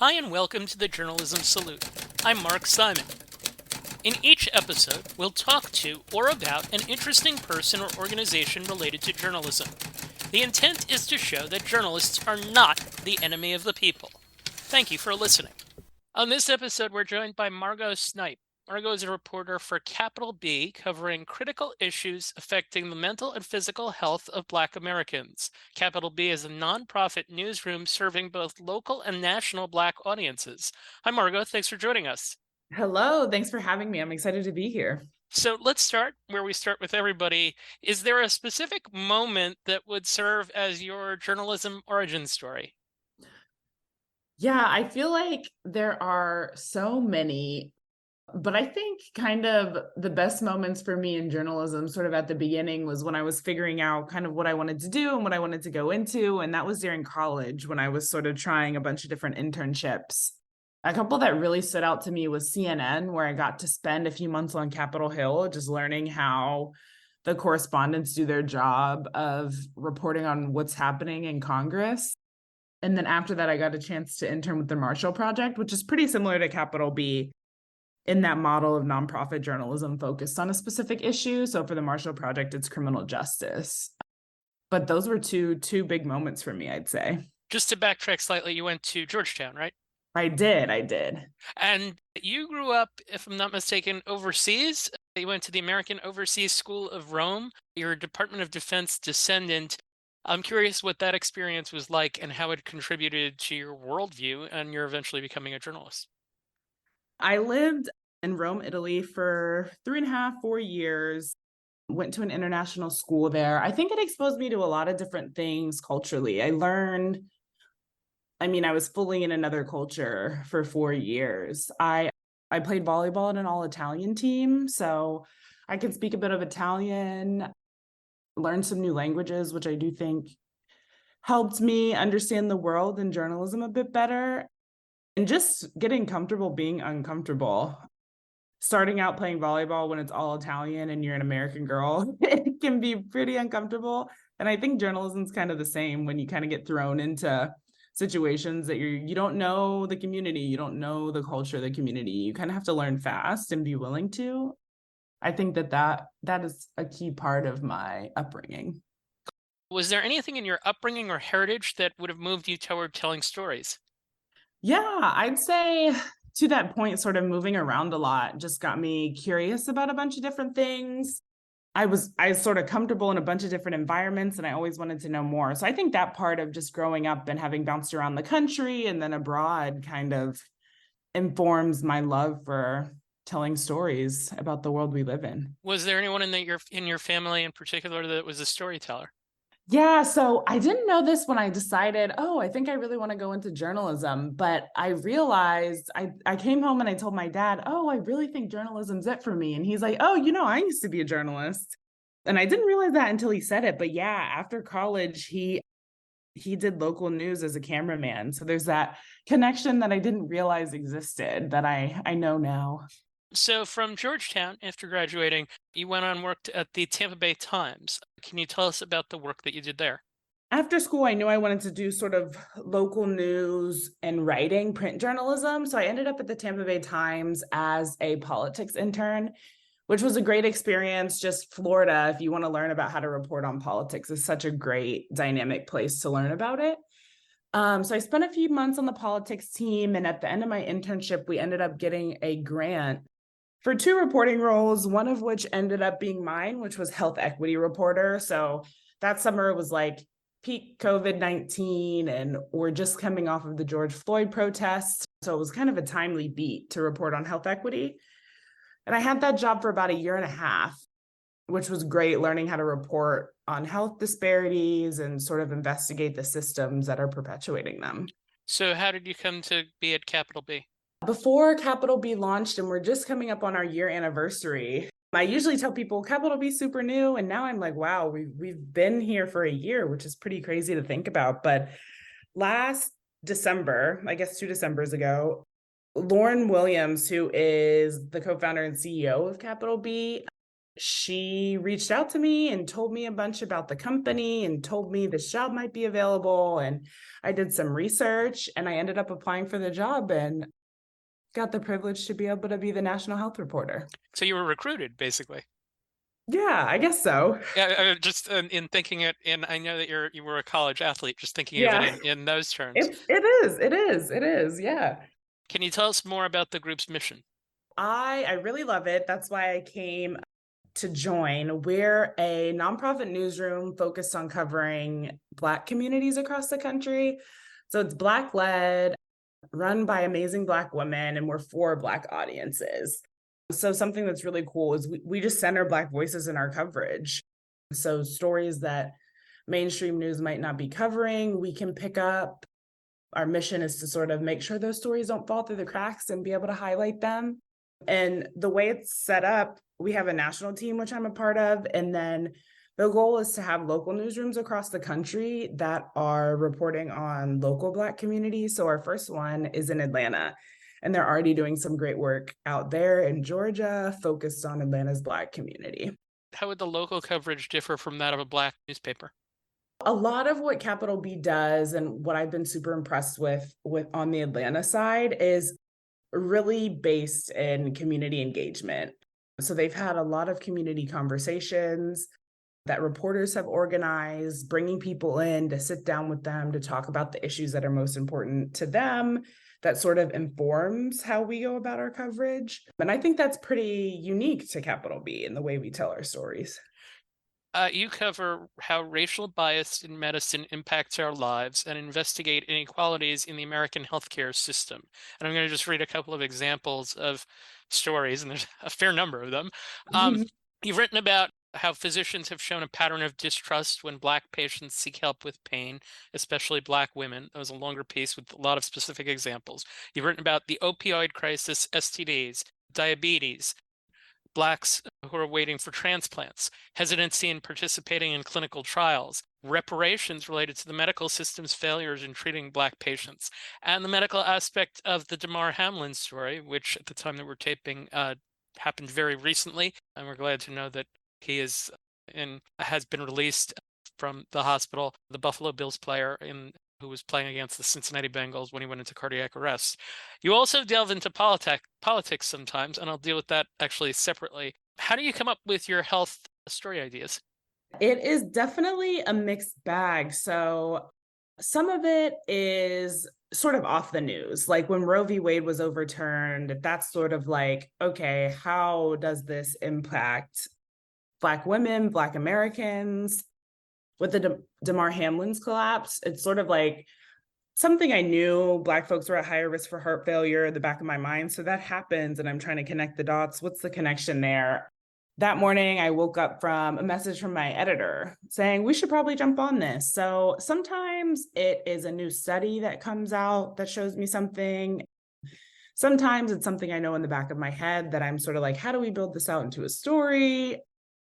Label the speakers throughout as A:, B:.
A: Hi and welcome to the Journalism Salute. I'm Mark Simon. In each episode, we'll talk to or about an interesting person or organization related to journalism. The intent is to show that journalists are not the enemy of the people. Thank you for listening. On this episode, we're joined by Margo Snipe. Margo is a reporter for Capital B, covering critical issues affecting the mental and physical health of Black Americans. Capital B is a nonprofit newsroom serving both local and national Black audiences. Hi, Margo. Thanks for joining us.
B: Hello, thanks for having me. I'm excited to be here.
A: So let's start where we start with everybody. Is there a specific moment that would serve as your journalism origin story?
B: Yeah, I feel like there are so many, but I think kind of the best moments for me in journalism, sort of at the beginning, was when I was figuring out kind of what I wanted to do and what I wanted to go into. And that was during college when I was sort of trying a bunch of different internships. A couple that really stood out to me was CNN, where I got to spend a few months on Capitol Hill, just learning how the correspondents do their job of reporting on what's happening in Congress. And then after that, I got a chance to intern with the Marshall Project, which is pretty similar to Capital B in that model of nonprofit journalism focused on a specific issue. So for the Marshall Project, it's criminal justice. But those were two big moments for me, I'd say.
A: Just to backtrack slightly, you went to Georgetown, right?
B: I did.
A: And you grew up, if I'm not mistaken, overseas. You went to the American Overseas School of Rome. You're a Department of Defense descendant. I'm curious what that experience was like and how it contributed to your worldview and you're eventually becoming a journalist.
B: I lived in Rome, Italy for 3.5, 4 years. Went to an international school there. I think it exposed me to a lot of different things culturally. I was fully in another culture for 4 years. I played volleyball in an all Italian team, so I can speak a bit of Italian, learn some new languages, which I do think helped me understand the world and journalism a bit better, and just getting comfortable being uncomfortable. Starting out playing volleyball when it's all Italian and you're an American girl, it can be pretty uncomfortable. And I think journalism's kind of the same when you kind of get thrown into situations that you don't know the community, you don't know the culture of the community. You kind of have to learn fast and be willing to. I think that is a key part of my upbringing.
A: Was there anything in your upbringing or heritage that would have moved you toward telling stories?
B: Yeah, I'd say to that point, sort of moving around a lot just got me curious about a bunch of different things. I was sort of comfortable in a bunch of different environments and I always wanted to know more. So I think that part of just growing up and having bounced around the country and then abroad kind of informs my love for telling stories about the world we live in.
A: Was there anyone in your family in particular that was a storyteller?
B: Yeah, so I didn't know this when I decided, oh, I think I really want to go into journalism. But I realized I came home and I told my dad, oh, I really think journalism's it for me. And he's like, oh, I used to be a journalist. And I didn't realize that until he said it. But yeah, after college, he did local news as a cameraman. So there's that connection that I didn't realize existed that I know now.
A: So from Georgetown, after graduating, you went on worked at the Tampa Bay Times. Can you tell us about the work that you did there?
B: After school, I knew I wanted to do sort of local news and writing, print journalism. So I ended up at the Tampa Bay Times as a politics intern, which was a great experience. Just Florida, if you want to learn about how to report on politics, is such a great dynamic place to learn about it. So I spent a few months on the politics team. And at the end of my internship, we ended up getting a grant for two reporting roles, one of which ended up being mine, which was health equity reporter. So that summer was like peak COVID-19, and we're just coming off of the George Floyd protests. So it was kind of a timely beat to report on health equity. And I had that job for about a year and a half, which was great, learning how to report on health disparities and sort of investigate the systems that are perpetuating them.
A: So how did you come to be at Capital B?
B: Before Capital B launched, and we're just coming up on our year anniversary, I usually tell people Capital B super new, and now I'm like, wow, we've been here for a year, which is pretty crazy to think about. But last December, I guess 2 Decembers ago, Lauren Williams, who is the co-founder and CEO of Capital B, She reached out to me and told me a bunch about the company and told me this job might be available. And I did some research and I ended up applying for the job and got the privilege to be able to be the national health reporter.
A: So you were recruited, basically.
B: Yeah, I guess so.
A: Yeah, just in thinking it, and I know that you were a college athlete. Just thinking of it
B: Yeah,
A: in those terms.
B: it is. Yeah.
A: Can you tell us more about the group's mission?
B: I really love it. That's why I came to join. We're a nonprofit newsroom focused on covering Black communities across the country. So it's Black led, run by amazing Black women, and we're for Black audiences. So something that's really cool is we just center Black voices in our coverage. So stories that mainstream news might not be covering, we can pick up. Our mission is to sort of make sure those stories don't fall through the cracks and be able to highlight them. And the way it's set up, we have a national team, which I'm a part of. And then the goal is to have local newsrooms across the country that are reporting on local Black communities. So our first one is in Atlanta, and they're already doing some great work out there in Georgia, focused on Atlanta's Black community.
A: How would the local coverage differ from that of a Black newspaper?
B: A lot of what Capital B does and what I've been super impressed with on the Atlanta side is really based in community engagement. So they've had a lot of community conversations that reporters have organized, bringing people in to sit down with them to talk about the issues that are most important to them. That sort of informs how we go about our coverage. And I think that's pretty unique to Capital B in the way we tell our stories.
A: You cover how racial bias in medicine impacts our lives and investigate inequalities in the American healthcare system. And I'm going to just read a couple of examples of stories, and there's a fair number of them. Um, you've written about how physicians have shown a pattern of distrust when Black patients seek help with pain, especially Black women. That was a longer piece with a lot of specific examples. You've written about the opioid crisis, STDs, diabetes, Blacks who are waiting for transplants, hesitancy in participating in clinical trials, reparations related to the medical system's failures in treating Black patients, and the medical aspect of the Damar Hamlin story, which at the time that we're taping happened very recently. And we're glad to know that he is has been released from the hospital. The Buffalo Bills player who was playing against the Cincinnati Bengals when he went into cardiac arrest. You also delve into politics sometimes, and I'll deal with that actually separately. How do you come up with your health story ideas?
B: It is definitely a mixed bag. So some of it is sort of off the news. Like when Roe v. Wade was overturned, that's sort of like, okay, how does this impact Black women, Black Americans? With the Damar Hamlin's collapse, it's sort of like something I knew Black folks were at higher risk for heart failure in the back of my mind. So that happens, and I'm trying to connect the dots. What's the connection there? That morning, I woke up from a message from my editor saying we should probably jump on this. So sometimes it is a new study that comes out that shows me something. Sometimes it's something I know in the back of my head that I'm sort of like, how do we build this out into a story?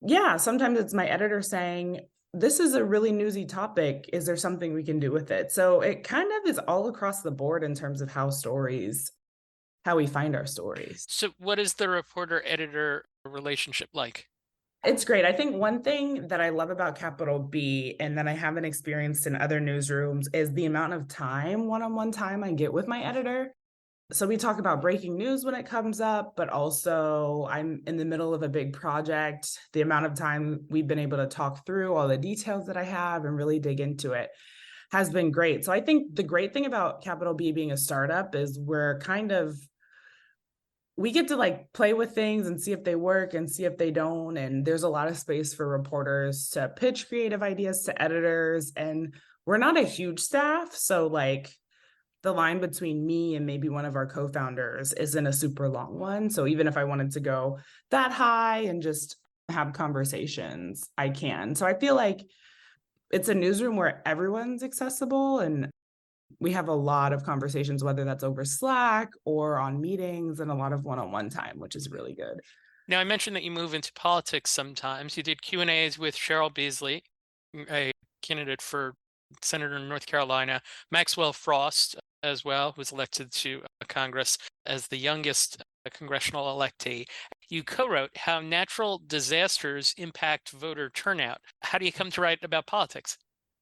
B: Yeah, sometimes it's my editor saying, this is a really newsy topic. Is there something we can do with it? So it kind of is all across the board in terms of how we find our stories.
A: So, what is the reporter editor relationship like?
B: It's great. I think one thing that I love about Capital B and that I haven't experienced in other newsrooms is the amount of time, one-on-one time I get with my editor. So we talk about breaking news when it comes up, but also I'm in the middle of a big project. The amount of time we've been able to talk through all the details that I have and really dig into it has been great. So I think the great thing about Capital B being a startup is we get to like play with things and see if they work and see if they don't. And there's a lot of space for reporters to pitch creative ideas to editors. And we're not a huge staff. So like the line between me and maybe one of our co-founders isn't a super long one. So even if I wanted to go that high and just have conversations, I can. So I feel like it's a newsroom where everyone's accessible and we have a lot of conversations, whether that's over Slack or on meetings and a lot of one-on-one time, which is really good.
A: Now, I mentioned that you move into politics sometimes. You did Q&As with Cheryl Beasley, a candidate for senator in North Carolina, Maxwell Frost, as well, who was elected to Congress as the youngest congressional electee. You co-wrote How Natural Disasters Impact Voter Turnout. How do you come to write about politics?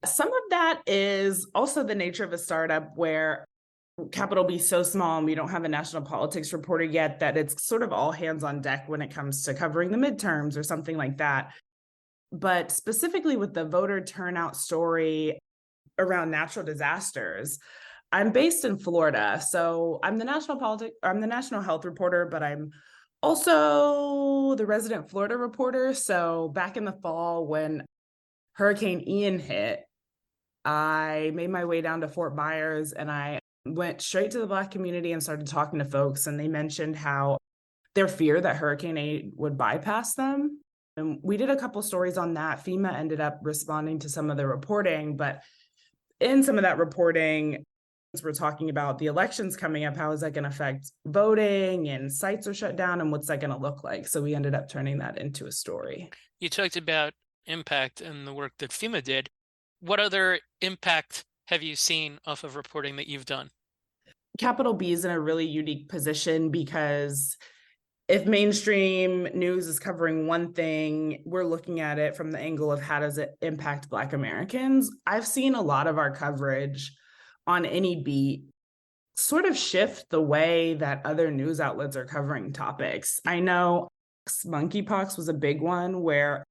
B: Some of that is also the nature of a startup where capital B so small and we don't have a national politics reporter yet that it's sort of all hands on deck when it comes to covering the midterms or something like that. But specifically with the voter turnout story around natural disasters, I'm based in Florida. So I'm the national health reporter, but I'm also the resident Florida reporter. So back in the fall when Hurricane Ian hit, I made my way down to Fort Myers and I went straight to the Black community and started talking to folks. And they mentioned how their fear that hurricane aid would bypass them. And we did a couple stories on that. FEMA ended up responding to some of the reporting, but in some of that reporting, we're talking about the elections coming up. How is that going to affect voting, and sites are shut down, and what's that going to look like? So we ended up turning that into a story.
A: You talked about impact and the work that FEMA did. What other impact have you seen off of reporting that you've done?
B: Capital B is in a really unique position because if mainstream news is covering one thing, we're looking at it from the angle of how does it impact Black Americans. I've seen a lot of our coverage on any beat sort of shift the way that other news outlets are covering topics. I know monkeypox was a big one where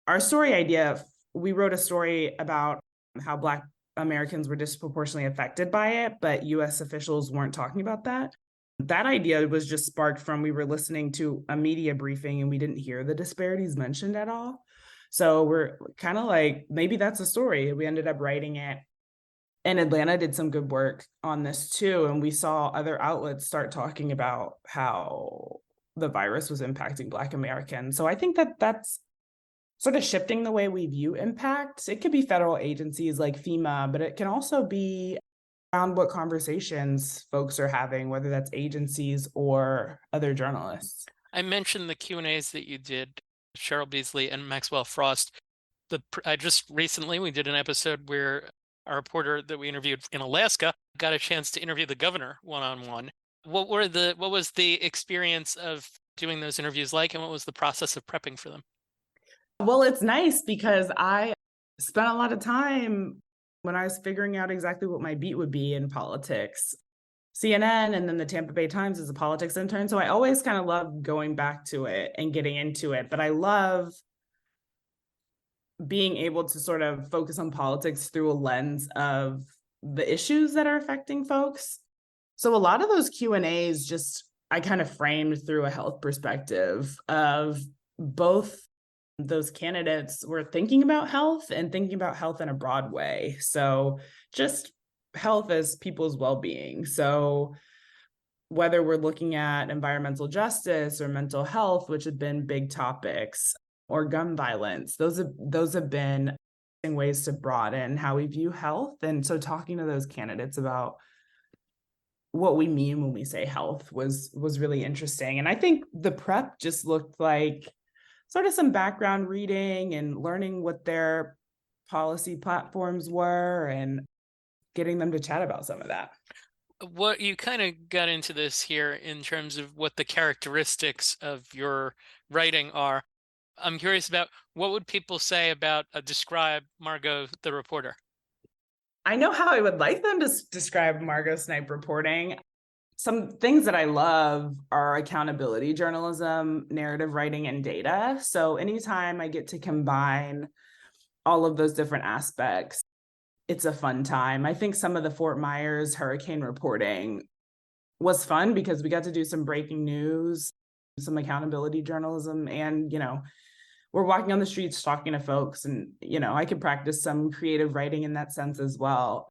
B: our story idea, we wrote a story about how Black Americans were disproportionately affected by it, but US officials weren't talking about that. That idea was just sparked from we were listening to a media briefing and we didn't hear the disparities mentioned at all. So we're kind of like, maybe that's a story. We ended up writing it. And Atlanta did some good work on this too. And we saw other outlets start talking about how the virus was impacting Black Americans. So I think that that's sort of shifting the way we view impact. It could be federal agencies like FEMA, but it can also be around what conversations folks are having, whether that's agencies or other journalists.
A: I mentioned the Q&As that you did, Cheryl Beasley and Maxwell Frost. I just recently, we did an episode where a reporter that we interviewed in Alaska got a chance to interview the governor one-on-one. What was the experience of doing those interviews like, and what was the process of prepping for them?
B: Well, it's nice because I spent a lot of time when I was figuring out exactly what my beat would be in politics. CNN and then the Tampa Bay Times as a politics intern. So I always kind of love going back to it and getting into it. But I love being able to sort of focus on politics through a lens of the issues that are affecting folks. So a lot of those Q&As just I kind of framed through a health perspective of both those candidates were thinking about health and thinking about health in a broad way. So just health as people's well-being. So whether we're looking at environmental justice or mental health, which have been big topics, or gun violence, those have been ways to broaden how we view health. And so talking to those candidates about what we mean when we say health was really interesting. And I think the prep just looked like sort of some background reading and learning what their policy platforms were and getting them to chat about some of that.
A: What you kind of got into this here in terms of what the characteristics of your writing are. I'm curious about what would people say about describe Margo the reporter?
B: I know how I would like them to describe Margo Snipe reporting. Some things that I love are accountability journalism, narrative writing, and data. So anytime I get to combine all of those different aspects, it's a fun time. I think some of the Fort Myers hurricane reporting was fun because we got to do some breaking news, some accountability journalism, and, we're walking on the streets talking to folks, and, I could practice some creative writing in that sense as well.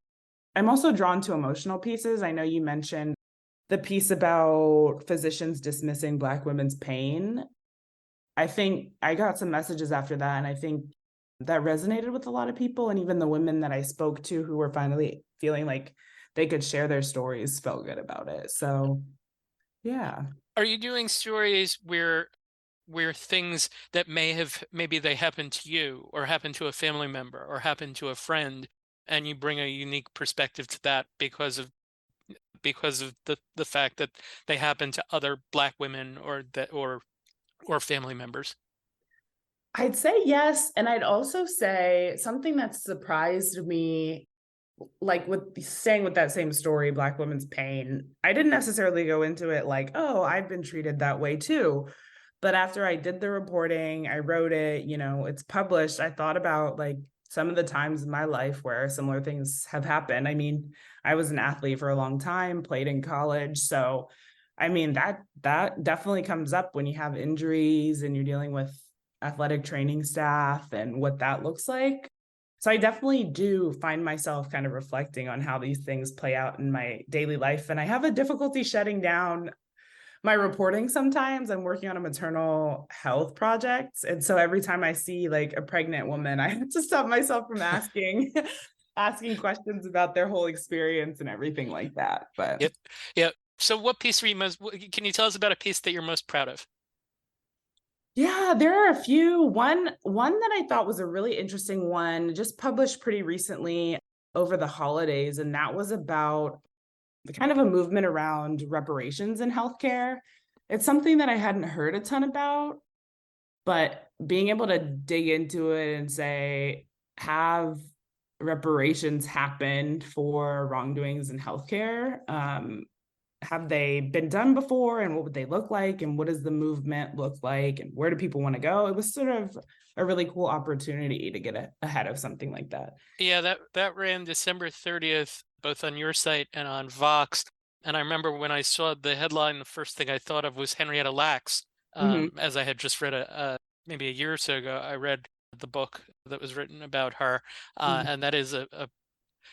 B: I'm also drawn to emotional pieces. I know you mentioned the piece about physicians dismissing Black women's pain. I think I got some messages after that, and I think that resonated with a lot of people. And even the women that I spoke to who were finally feeling like they could share their stories felt good about it. So, yeah.
A: Are you doing stories where things that maybe they happened to you or happened to a family member or happened to a friend, and you bring a unique perspective to that because of because of the fact that they happen to other Black women or family members?
B: I'd say yes, and I'd also say something that surprised me, like with saying with that same story, Black women's pain, I didn't necessarily go into it like, oh, I've been treated that way too. But after I did the reporting, I wrote it, it's published. I thought about like some of the times in my life where similar things have happened. I mean, I was an athlete for a long time, played in college. So, I mean, that definitely comes up when you have injuries and you're dealing with athletic training staff and what that looks like. So I definitely do find myself kind of reflecting on how these things play out in my daily life. And I have a difficulty shutting down my reporting sometimes. I'm working on a maternal health project. And so every time I see like a pregnant woman, I have to stop myself from asking asking questions about their whole experience and everything like that. But
A: Yep. Yep. So what piece were you can you tell us about a piece that you're most proud of?
B: yeah, there are a few. One that I thought was a really interesting one, just published pretty recently over the holidays, and that was about the kind of a movement around reparations in healthcare. It's something that I hadn't heard a ton about, but being able to dig into it and say, have reparations happened for wrongdoings in healthcare? Have they been done before, and what would they look like, and what does the movement look like, and where do people want to go? It was sort of a really cool opportunity to get ahead of something like that.
A: Yeah, that ran December 30th, both on your site and on Vox. And I remember when I saw the headline, the first thing I thought of was Henrietta Lacks.
B: Mhm.
A: As I had just read maybe a year or so ago, I read the book that was written about her,
B: Mhm.
A: and that is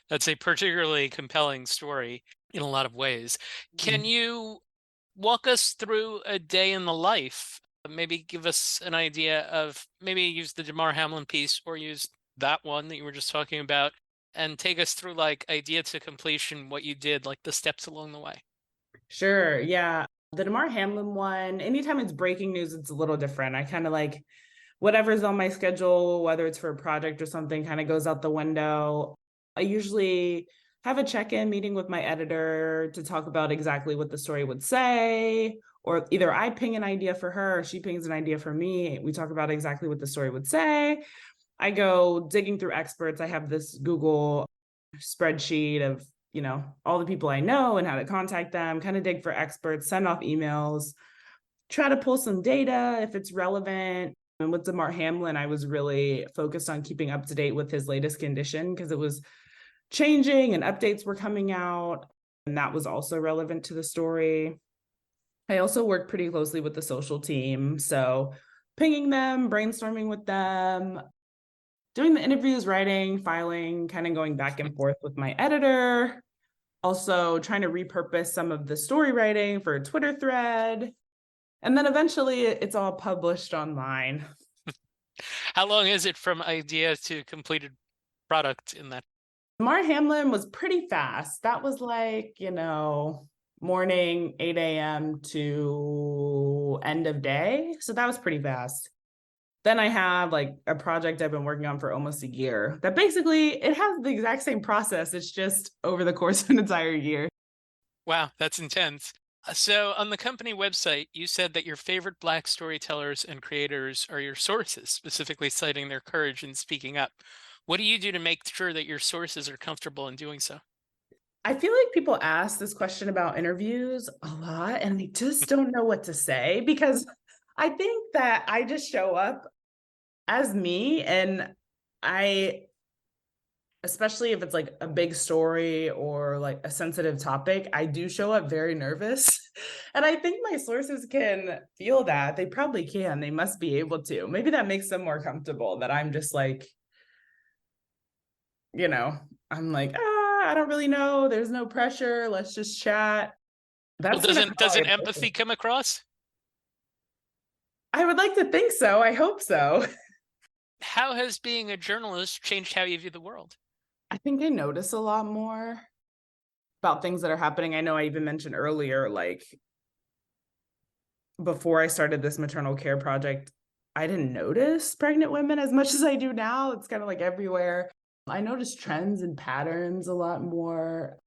A: that's a particularly compelling story in a lot of ways. Can
B: Mhm.
A: you walk us through a day in the life? Maybe give us an idea of, maybe use the Damar Hamlin piece or use that one that you were just talking about, and take us through like idea to completion, what you did, like the steps along the way.
B: Sure. Yeah. The Damar Hamlin one, anytime it's breaking news, it's a little different. I kind of like whatever's on my schedule, whether it's for a project or something, kind of goes out the window. I usually have a check in meeting with my editor to talk about exactly what the story would say, or either I ping an idea for her, or she pings an idea for me. We talk about exactly what the story would say. I go digging through experts. I have this Google spreadsheet of, all the people I know and how to contact them, kind of dig for experts, send off emails, try to pull some data if it's relevant. And with Damar Hamlin, I was really focused on keeping up to date with his latest condition because it was changing and updates were coming out. And that was also relevant to the story. I also worked pretty closely with the social team. So pinging them, brainstorming with them, doing the interviews, writing, filing, kind of going back and forth with my editor. Also trying to repurpose some of the story writing for a Twitter thread. And then eventually it's all published online.
A: How long is it from idea to completed product in that?
B: Damar Hamlin was pretty fast. That was like, morning 8 a.m. to end of day. So that was pretty fast. Then I have like a project I've been working on for almost a year that basically it has the exact same process. It's just over the course of an entire year.
A: Wow, that's intense. So on the company website, you said that your favorite Black storytellers and creators are your sources, specifically citing their courage in speaking up. What do you do to make sure that your sources are comfortable in doing so?
B: I feel like people ask this question about interviews a lot, and they just don't know what to say because I think that I just show up as me. And I, especially if it's like a big story or like a sensitive topic, I do show up very nervous. And I think my sources can feel that. They probably can. They must be able to. Maybe that makes them more comfortable that I'm just like, you know, I'm like, I don't really know. There's no pressure. Let's just chat.
A: Well,
B: That's sort of how I
A: doesn't
B: approach
A: empathy
B: it.
A: come across?
B: I would like to think so. I hope so.
A: How has being a journalist changed how you view the world?
B: I think I notice a lot more about things that are happening. I know I even mentioned earlier, like before I started this maternal care project, I didn't notice pregnant women as much as I do now. It's kind of like everywhere. I notice trends and patterns a lot more.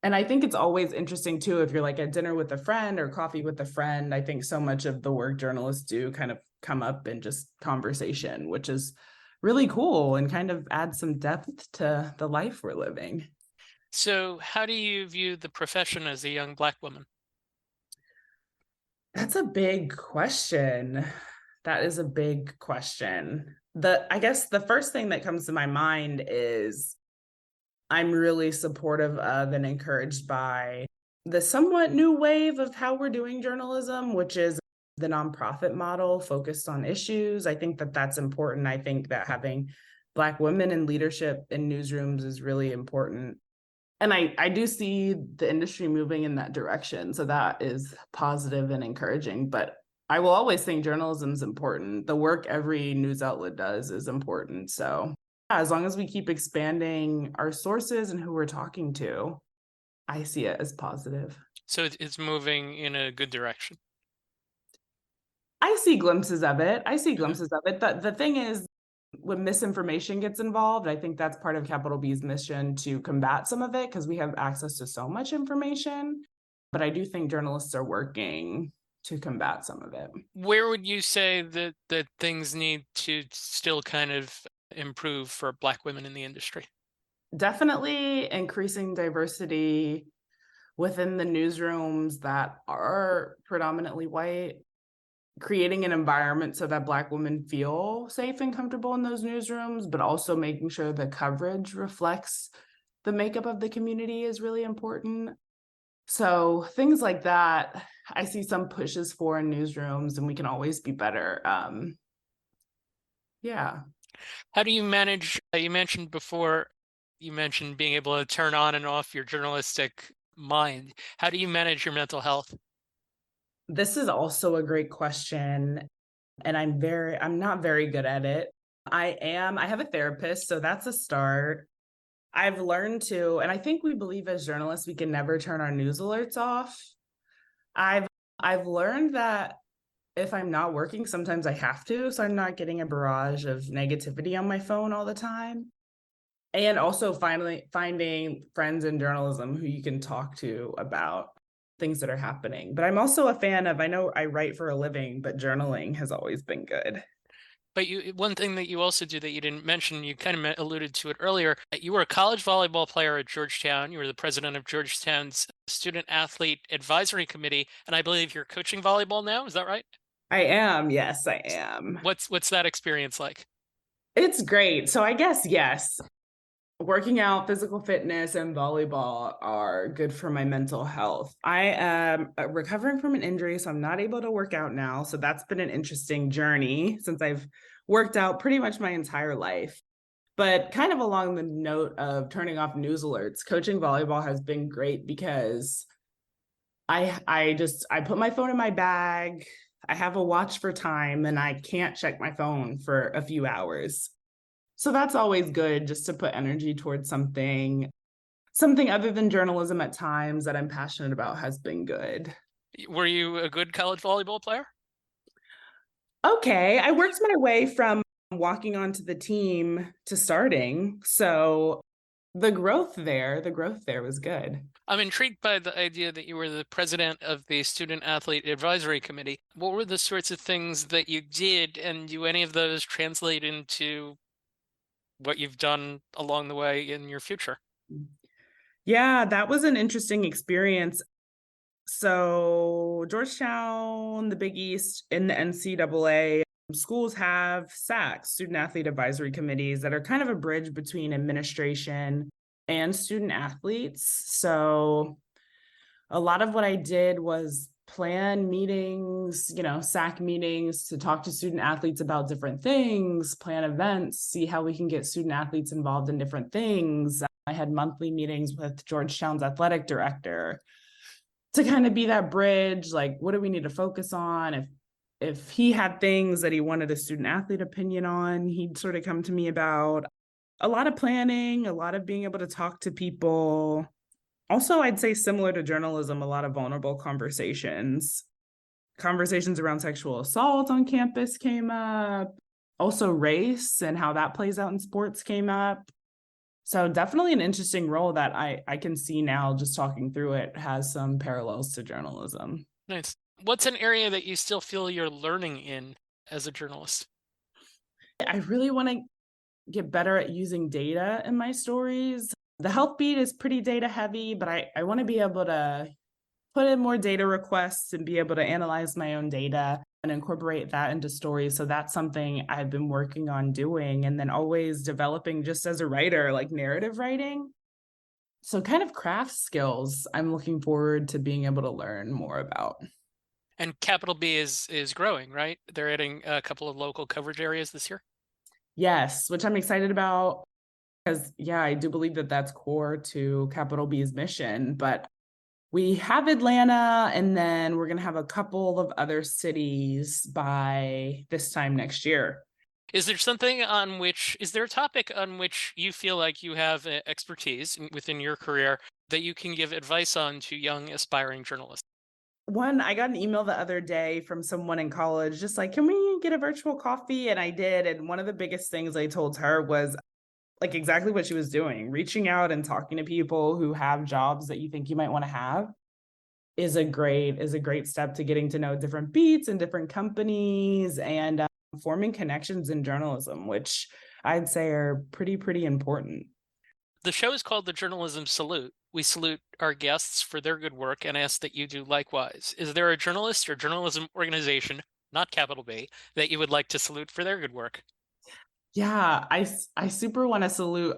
B: And I think it's always interesting too, if you're like at dinner with a friend or coffee with a friend, I think so much of the work journalists do kind of come up in just conversation, which is really cool and kind of adds some depth to the life we're living.
A: So, how do you view the profession as a young Black woman?
B: That's a big question. That is a big question. I guess the first thing that comes to my mind is I'm really supportive of and encouraged by the somewhat new wave of how we're doing journalism, which is the nonprofit model focused on issues. I think that that's important. I think that having Black women in leadership in newsrooms is really important. And I do see the industry moving in that direction. So that is positive and encouraging. But I will always think journalism is important. The work every news outlet does is important. So yeah, as long as we keep expanding our sources and who we're talking to, I see it as positive.
A: So it's moving in a good direction.
B: I see glimpses of it. I see
A: Okay.
B: glimpses of it. The thing is, when misinformation gets involved, I think that's part of Capital B's mission to combat some of it because we have access to so much information. But I do think journalists are working to combat some of it.
A: Where would you say that things need to still kind of improve for Black women in the industry?
B: Definitely increasing diversity within the newsrooms that are predominantly white, creating an environment so that Black women feel safe and comfortable in those newsrooms, but also making sure the coverage reflects the makeup of the community is really important. So things like that, I see some pushes for in newsrooms, and we can always be better. Yeah.
A: How do you manage? You mentioned before, you mentioned being able to turn on and off your journalistic mind. How do you manage your mental health?
B: This is also a great question. And I'm not very good at it. I have a therapist, so that's a start. I've learned to, and I think we believe as journalists, we can never turn our news alerts off. I've I've learned that if I'm not working, sometimes I have to, so I'm not getting a barrage of negativity on my phone all the time. And also finally finding friends in journalism who you can talk to about things that are happening. But I'm also a fan of, I know I write for a living, but journaling has always been good.
A: But one thing that you also do that you didn't mention, you kind of alluded to it earlier. You were a college volleyball player at Georgetown. You were the president of Georgetown's student athlete advisory committee, and I believe you're coaching volleyball now. Is that right?
B: I am. Yes, I am.
A: What's that experience like?
B: It's great. So I guess, yes, working out, physical fitness, and volleyball are good for my mental health. I am recovering from an injury, so I'm not able to work out now. So that's been an interesting journey since I've worked out pretty much my entire life. But kind of along the note of turning off news alerts, coaching volleyball has been great because I put my phone in my bag. I have a watch for time and I can't check my phone for a few hours. So that's always good just to put energy towards something other than journalism at times that I'm passionate about has been good.
A: Were you a good college volleyball player?
B: Okay, I worked my way from walking onto the team to starting. So the growth there was good.
A: I'm intrigued by the idea that you were the president of the student athlete advisory committee. What were the sorts of things that you did, and do any of those translate into what you've done along the way in your future?
B: Yeah, that was an interesting experience. So Georgetown, the Big East, in the NCAA, schools have SACs, student athlete advisory committees, that are kind of a bridge between administration and student athletes. So a lot of what I did was plan meetings, SAC meetings to talk to student athletes about different things, plan events, see how we can get student athletes involved in different things. I had monthly meetings with Georgetown's athletic director to kind of be that bridge, like what do we need to focus on? If he had things that he wanted a student athlete opinion on, he'd sort of come to me about a lot of planning, a lot of being able to talk to people. Also, I'd say similar to journalism, a lot of vulnerable conversations. Conversations around sexual assault on campus came up. Also, race and how that plays out in sports came up. So definitely an interesting role that I can see now just talking through it has some parallels to journalism.
A: Nice. What's an area that you still feel you're learning in as a journalist?
B: I really want to get better at using data in my stories. The health beat is pretty data heavy, but I want to be able to put in more data requests and be able to analyze my own data and incorporate that into stories. So that's something I've been working on doing, and then always developing just as a writer, like narrative writing. So kind of craft skills I'm looking forward to being able to learn more about.
A: And Capital B is growing, right? They're adding a couple of local coverage areas this year.
B: Yes, which I'm excited about because, yeah, I do believe that that's core to Capital B's mission. But we have Atlanta, and then we're going to have a couple of other cities by this time next year.
A: Is there a topic on which you feel like you have expertise within your career that you can give advice on to young aspiring journalists?
B: One, I got an email the other day from someone in college, just like, can we get a virtual coffee? And I did. And one of the biggest things I told her was like exactly what she was doing, reaching out and talking to people who have jobs that you think you might want to have is a great step to getting to know different beats and different companies and forming connections in journalism, which I'd say are pretty important.
A: The show is called The Journalism Salute. We salute our guests for their good work and ask that you do likewise. Is there a journalist or journalism organization, not Capital B, that you would like to salute for their good work?
B: Yeah, I super want to salute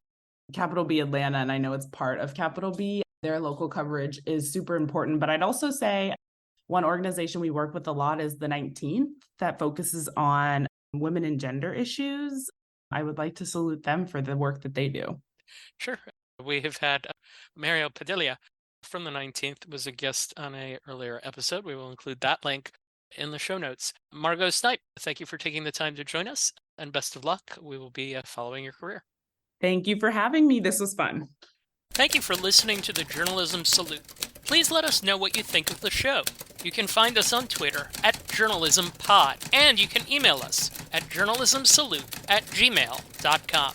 B: Capital B Atlanta, and I know it's part of Capital B. Their local coverage is super important, but I'd also say one organization we work with a lot is the 19th that focuses on women and gender issues. I would like to salute them for the work that they do.
A: Sure. We have had Mario Padilla from the 19th was a guest on a earlier episode. We will include that link in the show notes. Margo Snipe, thank you for taking the time to join us, and best of luck. We will be following your career.
B: Thank you for having me. This was fun.
A: Thank you for listening to the Journalism Salute. Please let us know what you think of the show. You can find us on Twitter at JournalismPod, and you can email us at journalismsalute@gmail.com.